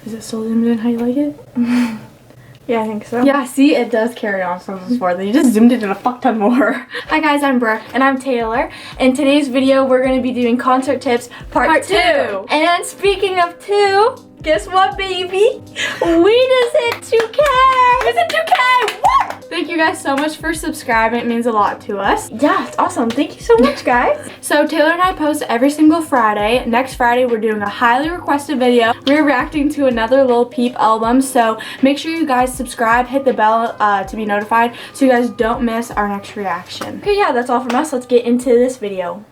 Is it still zoomed in how you like it? Yeah, I think so. Yeah, see, it does carry on from before. Then you just zoomed it in a fuck ton more. Hi guys, I'm Brooke. And I'm Taylor. In today's video, we're going to be doing concert tips part 2. And speaking of 2, guess what, baby? We just hit 2K! We hit 2K! What? Thank you guys so much for subscribing. It means a lot to us. Yeah, it's awesome. Thank you so much, guys. So Taylor and I post every single Friday. Next Friday, we're doing a highly requested video. We're reacting to another Lil Peep album. So make sure you guys subscribe, hit the bell to be notified so you guys don't miss our next reaction. Okay, yeah, that's all from us. Let's get into this video.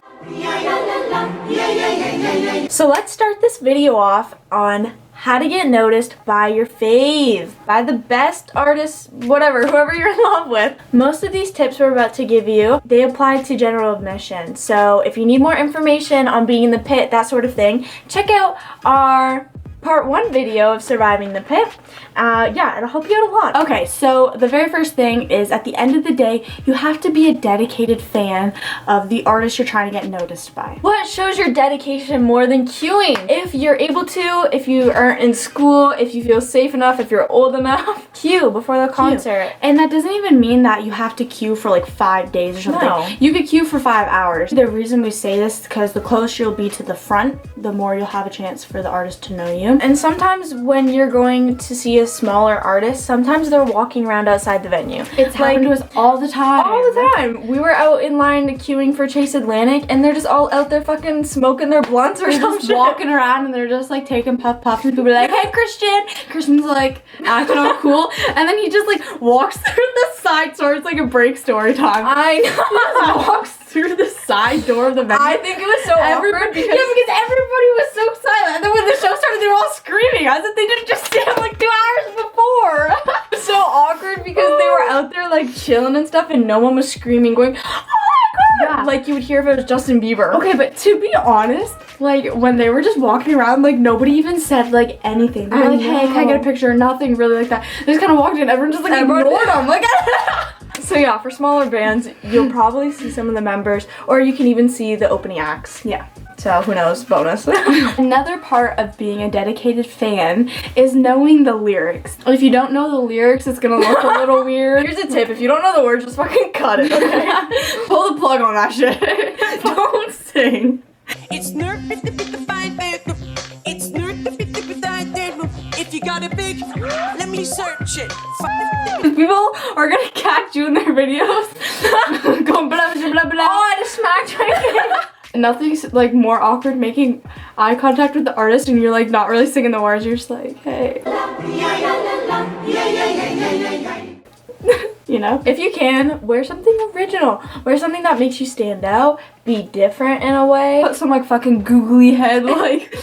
So let's start this video off on how to get noticed by your fave, by the best artist, whatever, whoever you're in love with. Most of these tips we're about to give you, they apply to general admission. So if you need more information on being in the pit, that sort of thing, check out our part 1 video of surviving the pit. Yeah, it'll help you out a lot. Okay, so the very first thing is at the end of the day, you have to be a dedicated fan of the artist you're trying to get noticed by. What shows your dedication more than queuing? If you're able to, if you aren't in school, if you feel safe enough, if you're old enough, queue before the concert. And that doesn't even mean that you have to queue for like 5 days or something. No. You could queue for 5 hours. The reason we say this is because the closer you'll be to the front, the more you'll have a chance for the artist to know you. And sometimes when you're going to see a smaller artist, sometimes they're walking around outside the venue. It's happened to us all the time. All the time. We were out in line queuing for Chase Atlantic and they're just all out there fucking smoking their blunts or something. Just walking around and they're just like taking puffs and people are like, hey Christian! Christian's like acting all cool and then he just like walks through the side door. It's like a break story time. I know. He just walks through the side door of the venue. I think it was so awkward because everybody was so silent. And then when the show started, they were all screaming as if they didn't just stand like 2 hours before. so awkward because they were out there like chilling and stuff and no one was screaming going, oh my god! Yeah. Like you would hear if it was Justin Bieber. Okay, but to be honest, like when they were just walking around, like nobody even said like anything. They were like, hey, can I get a picture? Nothing really like that. They just kind of walked in. Everyone just like ignored them. Like. So yeah, for smaller bands, you'll probably see some of the members, or you can even see the opening acts. Yeah. So who knows, bonus. Another part of being a dedicated fan is knowing the lyrics. If you don't know the lyrics, it's gonna look a little weird. Here's a tip, if you don't know the words, just fucking cut it, okay? Pull the plug on that shit. Don't sing. It's nerd it's nerd if you got a big, let me search it. People are gonna catch you in their videos going blah blah blah blah. Oh, I just smacked my face. Nothing's like more awkward making eye contact with the artist and you're like not really singing the words. You're just like, hey. You know? If you can, wear something original. Wear something that makes you stand out. Be different in a way. Put some like fucking googly head like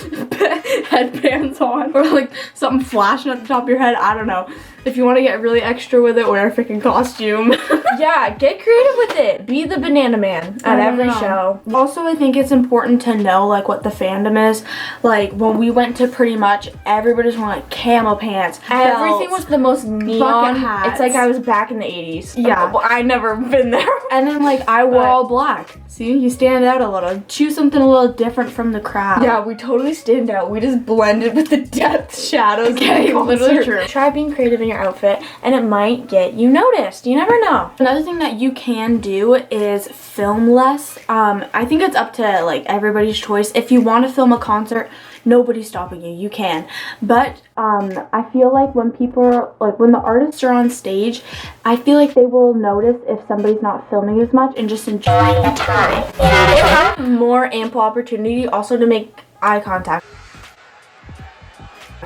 headbands on. Or like something flashing at the top of your head. I don't know. If you want to get really extra with it, wear a freaking costume. Yeah, get creative with it. Be the banana man at every show. Also, I think it's important to know like what the fandom is. Like when we went to Pretty Much, everybody's wearing like camo pants. Everything was the most neon. hats. It's like I was back in the 80s. Yeah. Well, I never been there. And then like I wore all black. See, you stand out a little. Choose something a little different from the crowd. Yeah, we totally stand out. We just blended with the depth shadows. Okay, literally true. Try being creative in your outfit and it might get you noticed. You never know. Another thing that you can do is film less. I think it's up to like everybody's choice. If you want to film a concert, nobody's stopping you. You can. But I feel like when people like when the artists are on stage, I feel like they will notice if somebody's not filming as much and just enjoying the time. You have more ample opportunity also to make eye contact.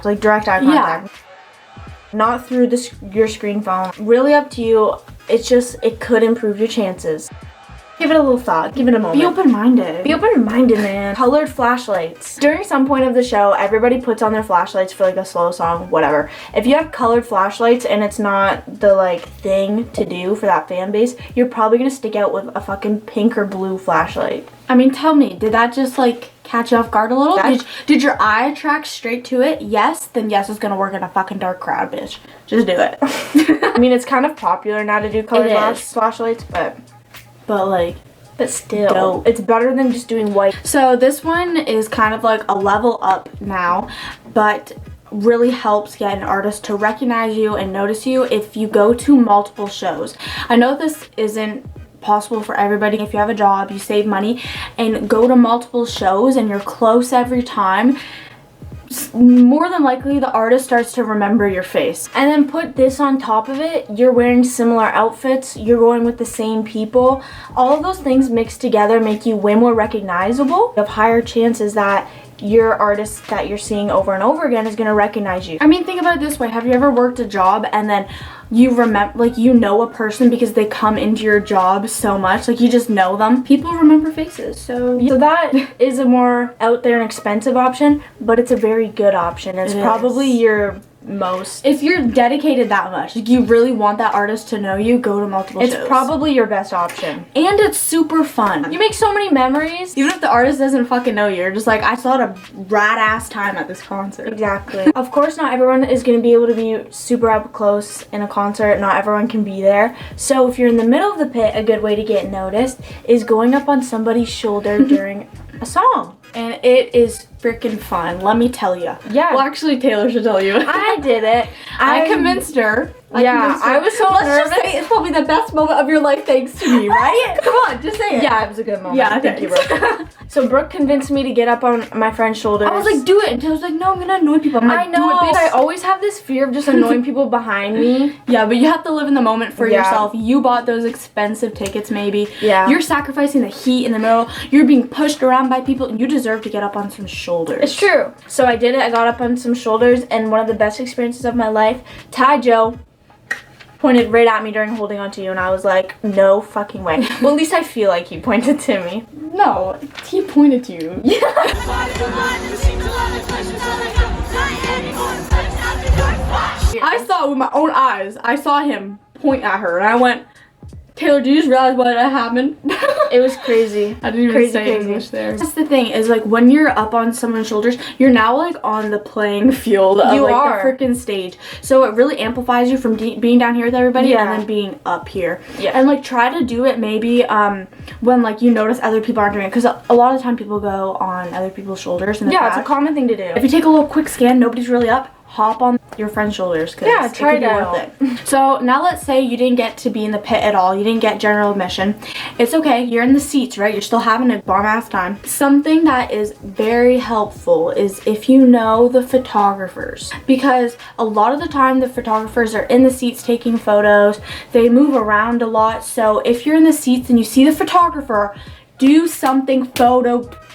Like direct eye contact. Yeah. Not through your screen phone. Really up to you. It's just, it could improve your chances. Give it a little thought. Give it a moment. Be open-minded. Be open-minded, man. Colored flashlights. During some point of the show, everybody puts on their flashlights for like a slow song, whatever. If you have colored flashlights and it's not the like thing to do for that fan base, you're probably gonna stick out with a fucking pink or blue flashlight. I mean, tell me, did that just like catch you off guard a little? Did your eye track straight to it? Yes, then yes, it's gonna work in a fucking dark crowd, bitch. Just do it. I mean, it's kind of popular now to do colored flashlights, but like, but still, dope. It's better than just doing white. So this one is kind of like a level up now, but really helps get an artist to recognize you and notice you if you go to multiple shows. I know this isn't possible for everybody. If you have a job, you save money and go to multiple shows and you're close every time, more than likely the artist starts to remember your face. And then put this on top of it, you're wearing similar outfits, you're going with the same people. All of those things mixed together make you way more recognizable. You have higher chances that your artist that you're seeing over and over again is going to recognize you. I mean, think about it this way. Have you ever worked a job and then you remember, like, you know a person because they come into your job so much, like you just know them? People remember faces. So that is a more out there and expensive option, but it's a very good option. It's probably your most, if you're dedicated that much, like you really want that artist to know you, go to multiple shows. It's probably your best option. And it's super fun. You make so many memories. Even if the artist doesn't fucking know you, you're just like, I still had a rad ass time at this concert. Exactly. Of course, not everyone is going to be able to be super up close in a concert. Not everyone can be there. So if you're in the middle of the pit, a good way to get noticed is going up on somebody's shoulder during a song. And it is freaking fun, let me tell you. Yeah. Well, actually, Taylor should tell you. I did it. I convinced her. I was so nervous. Let's just say it's probably the best moment of your life thanks to me, right? Come on, just say it. Yeah, it was a good moment. Yeah, thank you, Brooke. So Brooke convinced me to get up on my friend's shoulders. I was like, do it. And Taylor's like, no, I'm gonna annoy people. I'm like, I know. Do it, bitch. I always have this fear of just annoying people behind me. Yeah, but you have to live in the moment for yourself. You bought those expensive tickets, maybe. Yeah. You're sacrificing the heat in the middle. You're being pushed around by people. You deserve to get up on some shoulders. It's true. So I did it. I got up on some shoulders, and one of the best experiences of my life, Ty Joe pointed right at me during holding on to you, and I was like, no fucking way. Well, at least I feel like he pointed to me. No, he pointed to you. Yeah. I saw it with my own eyes. I saw him point at her, and I went, Taylor, do you just realize what happened? It was crazy. I didn't even crazy, say crazy. English there. That's the thing, is like when you're up on someone's shoulders, you're now like on the playing field of like the freaking stage. So it really amplifies you from being down here with everybody and then being up here. Yeah. And like try to do it maybe when like you notice other people aren't doing it, because a lot of the time people go on other people's shoulders. In the back. It's a common thing to do. If you take a little quick scan, nobody's really up, hop on your friend's shoulders, because try it could be worth it. So now let's say you didn't get to be in the pit at all, you didn't get general admission. It's okay, you're in the seats, right? You're still having a bomb ass time. Something that is very helpful is if you know the photographers, because a lot of the time the photographers are in the seats taking photos. They move around a lot, so if you're in the seats and you see the photographer, do something photograph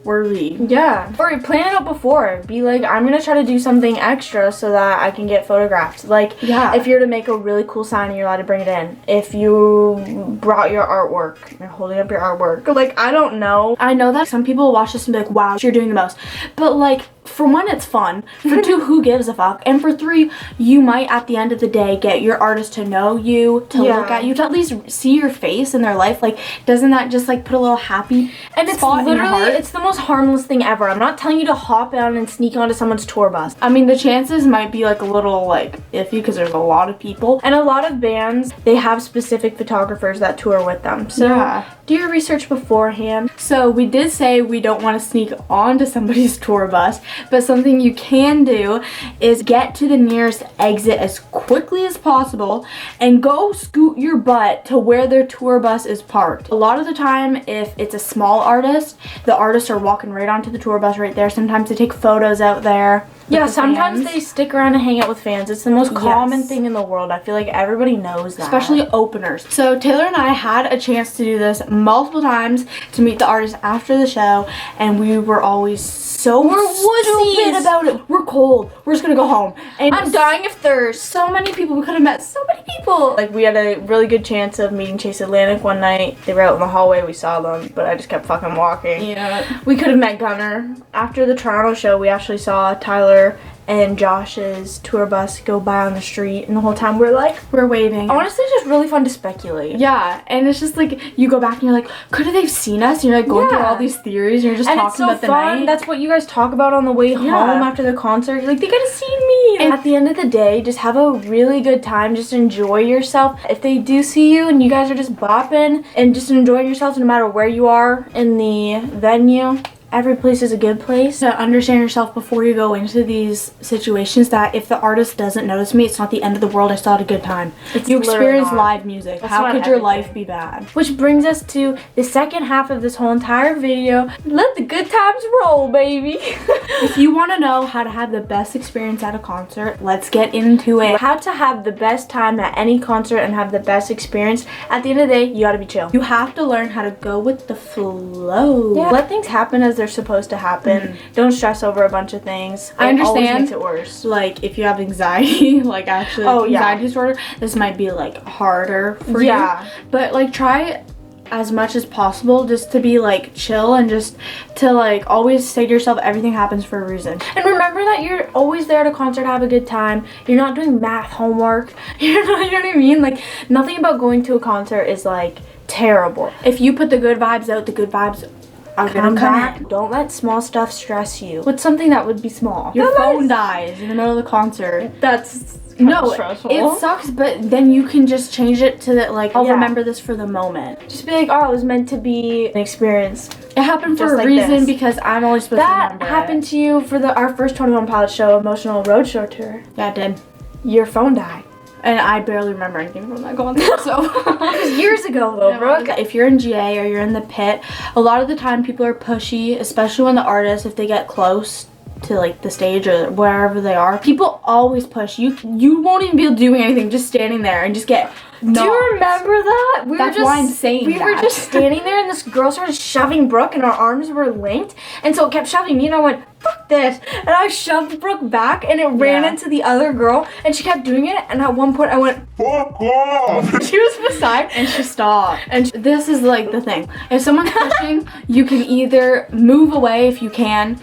worthy. Yeah. Or plan it out before. Be like, I'm gonna try to do something extra so that I can get photographed. Like, if you're to make a really cool sign, you're allowed to bring it in. If you brought your artwork, you're holding up your artwork. Like, I don't know. I know that some people watch this and be like, wow, you're doing the most. But like, for one, it's fun. For two, who gives a fuck? And for three, you might at the end of the day get your artist to know you, to look at you, to at least see your face in their life. Like, doesn't that just like put a little happy spot in your heart? It's the most harmless thing ever. I'm not telling you to hop on and sneak onto someone's tour bus. I mean, the chances might be like a little like iffy because there's a lot of people. And a lot of bands, they have specific photographers that tour with them. So do your research beforehand. So we did say we don't want to sneak onto somebody's tour bus, but something you can do is get to the nearest exit as quickly as possible and go scoot your butt to where their tour bus is parked. A lot of the time, if it's a small artist, the artists are walking right onto the tour bus right there. Sometimes they take photos out there. Yeah, sometimes they stick around and hang out with fans. It's the most common thing in the world. I feel like everybody knows that. Especially openers. So Taylor and I had a chance to do this multiple times to meet the artists after the show, and we were always so stupid about it. We're cold. We're just gonna go home. And I'm dying of thirst. So many people. We could have met so many people. Like, we had a really good chance of meeting Chase Atlantic one night. They were out in the hallway. We saw them, but I just kept fucking walking. Yeah. We could have met Gunner. After the Toronto show, we actually saw Tyler and Josh's tour bus go by on the street, and the whole time we're waving. Honestly, it's just really fun to speculate. Yeah, and it's just like, you go back and you're like, could have they seen us? And you're like going through all these theories, and you're just talking about the night. That's what you guys talk about on the way home after the concert. You're like, they could have seen me. And at the end of the day, just have a really good time. Just enjoy yourself. If they do see you and you guys are just bopping and just enjoying yourselves no matter where you are in the venue, every place is a good place. To understand yourself before you go into these situations, that if the artist doesn't notice me, it's not the end of the world. I still had a good time. You experience live music. How could your life be bad? Which brings us to the second half of this whole entire video. Let the good times roll, baby. If you want to know how to have the best experience at a concert, let's get into it. How to have the best time at any concert and have the best experience. At the end of the day, you gotta be chill. You have to learn how to go with the flow. Yeah. Let things happen as they're supposed to happen. Don't stress over a bunch of things. I understand. It always makes it worse. Like, if you have anxiety, like actually anxiety disorder, this might be like harder for you. But like, try as much as possible just to be like chill and just to like always say to yourself, everything happens for a reason. And remember that you're always there at a concert to have a good time. You're not doing math homework. You know what I mean? Like, nothing about going to a concert is like terrible. If you put the good vibes out, the good vibes are gonna come back. Don't let small stuff stress you. What's something that would be small? Your phone dies in the middle of the concert. That's stressful. It sucks, but then you can just change it to that, like, I'll remember this for the moment. Just be like, oh, it was meant to be an experience. It happened for a reason because I'm only supposed to remember that happened to you for our first 21 Pilots show, Emotional Roadshow tour. Yeah, it did. Your phone died. And I barely remember anything from that concert, so. It was years ago, though, Brooke. If you're in GA or you're in the pit, a lot of the time people are pushy, especially when the artists, if they get close to like the stage or wherever they are, people always push you. You won't even be doing anything, just standing there and just get knocked. Do you remember that? That's why I'm saying we were just standing there and this girl started shoving Brooke and our arms were linked, and so it kept shoving me and I went, fuck this, and I shoved Brooke back and it ran into the other girl and she kept doing it, and at one point I went, fuck off. She was beside and she stopped. And this is like the thing, if someone's pushing, you can either move away if you can,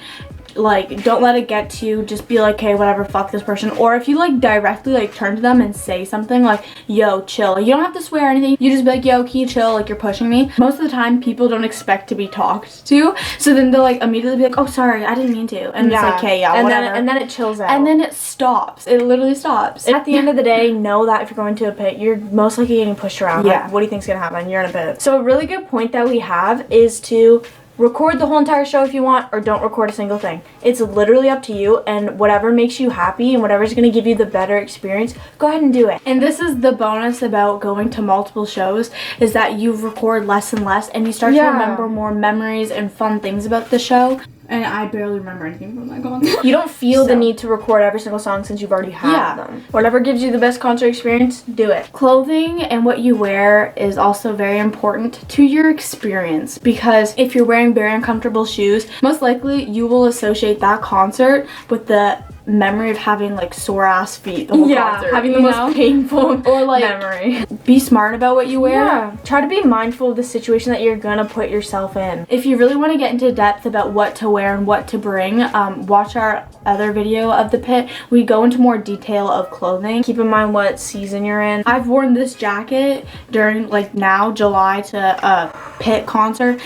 like, don't let it get to you, just be like, okay, whatever, fuck this person. Or if you like directly like turn to them and say something like, yo, chill, you don't have to swear or anything, you just be like, yo, can you chill, like, you're pushing me. Most of the time people don't expect to be talked to, so then they'll like immediately be like, oh, sorry, I didn't mean to, and it's like, okay, yeah, whatever. And then it chills out, and then it stops. It literally stops. At the end of the day, know that if you're going to a pit, you're most likely getting pushed around. Like, what do you think's gonna happen? You're in a pit. So a really good point that we have is to record the whole entire show if you want, or don't record a single thing. It's literally up to you, and whatever makes you happy and whatever's going to give you the better experience, go ahead and do it. And this is the bonus about going to multiple shows, is that you record less and less and you start to remember more memories and fun things about the show. And I barely remember anything from that concert. You don't feel the need to record every single song since you've already had them. Whatever gives you the best concert experience, do it. Clothing and what you wear is also very important to your experience, because if you're wearing very uncomfortable shoes, most likely you will associate that concert with the memory of having like sore ass feet the whole concert. Having the most painful or like memory. Be smart about what you wear. Try to be mindful of the situation that you're gonna put yourself in. If you really want to get into depth about what to wear and what to bring, watch our other video of the pit. We go into more detail of clothing. Keep in mind what season you're in. I've worn this jacket during like now July to a pit concert.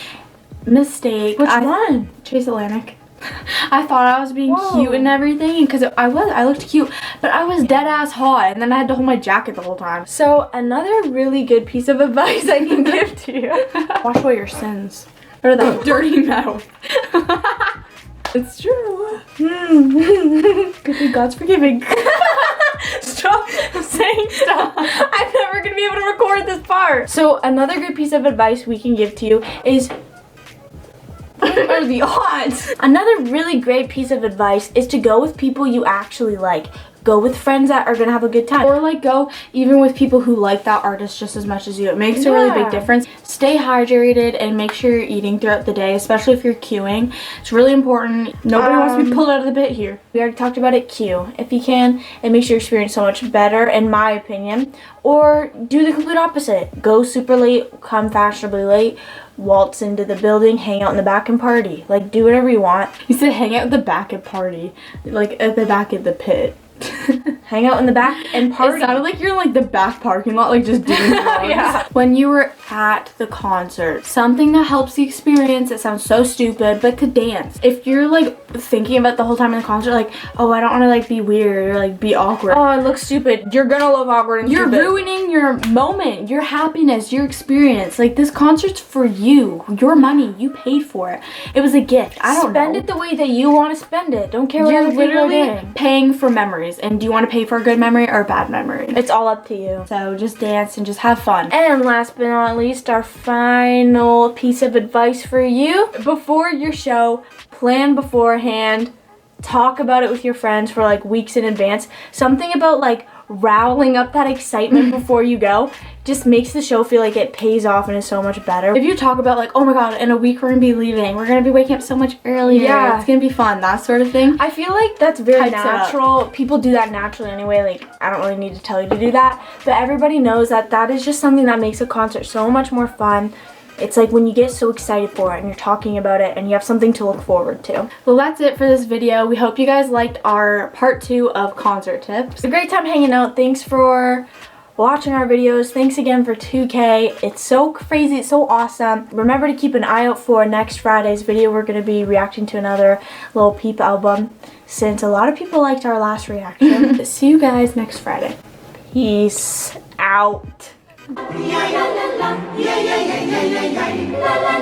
Mistake. Which one? Chase Atlantic. I thought I was being cute and everything, because I looked cute, but I was dead ass hot, and then I had to hold my jacket the whole time. So another really good piece of advice I can give to you: wash away your sins. Or that dirty mouth. It's true. Good thing God's forgiving. Stop saying stuff. I'm never gonna be able to record this part. So another good piece of advice we can give to you is, what are the odds? Another really great piece of advice is to go with people you actually like. Go with friends that are gonna have a good time. Or like go even with people who like that artist just as much as you. It makes a really big difference. Stay hydrated and make sure you're eating throughout the day, especially if you're queuing. It's really important. Nobody wants to be pulled out of the pit here. We already talked about it. Queue if you can. It makes your experience so much better, in my opinion. Or do the complete opposite. Go super late, come fashionably late, waltz into the building, hang out in the back and party. Like, do whatever you want. You said hang out at the back and party. Like at the back of the pit. Hang out in the back and party. It sounded like you're in like the back parking lot, like just doing drugs. When you were at the concert, something that helps the experience, it sounds so stupid, but to dance. If you're like thinking about the whole time in the concert, like, oh, I don't want to like be weird or like be awkward. Oh, it looks stupid. You're gonna look awkward and You're stupid. ruining your moment, your happiness, your experience. Like, this concert's for you. Your money. You paid for it. It was a gift. I don't Spend know. it the way that you want to spend it. Don't care what You're other people are literally doing. paying for memories. And do you want to pay for a good memory or a bad memory? It's all up to you. So just dance and just have fun. And last but not least, our final piece of advice for you. Before your show, plan beforehand. Talk about it with your friends for like weeks in advance. Something about like riling up that excitement before you go just makes the show feel like it pays off and is so much better. If you talk about like, oh my god, in a week we're gonna be leaving, we're gonna be waking up so much earlier, Yeah. it's gonna be fun, that sort of thing. I feel like that's very Hypes it up. natural. People do that naturally anyway. Like, I don't really need to tell you to do that. But everybody knows that that is just something that makes a concert so much more fun. It's like when you get so excited for it and you're talking about it and you have something to look forward to. Well, that's it for this video. We hope you guys liked our part 2 of concert tips. It's a great time hanging out. Thanks for watching our videos. Thanks again for 2K. It's so crazy. It's so awesome. Remember to keep an eye out for next Friday's video. We're going to be reacting to another Lil Peep album since a lot of people liked our last reaction. See you guys next Friday. Peace out. Yeah, yeah, la, la, yeah, yeah, yeah, yeah, yeah, yeah. La, la.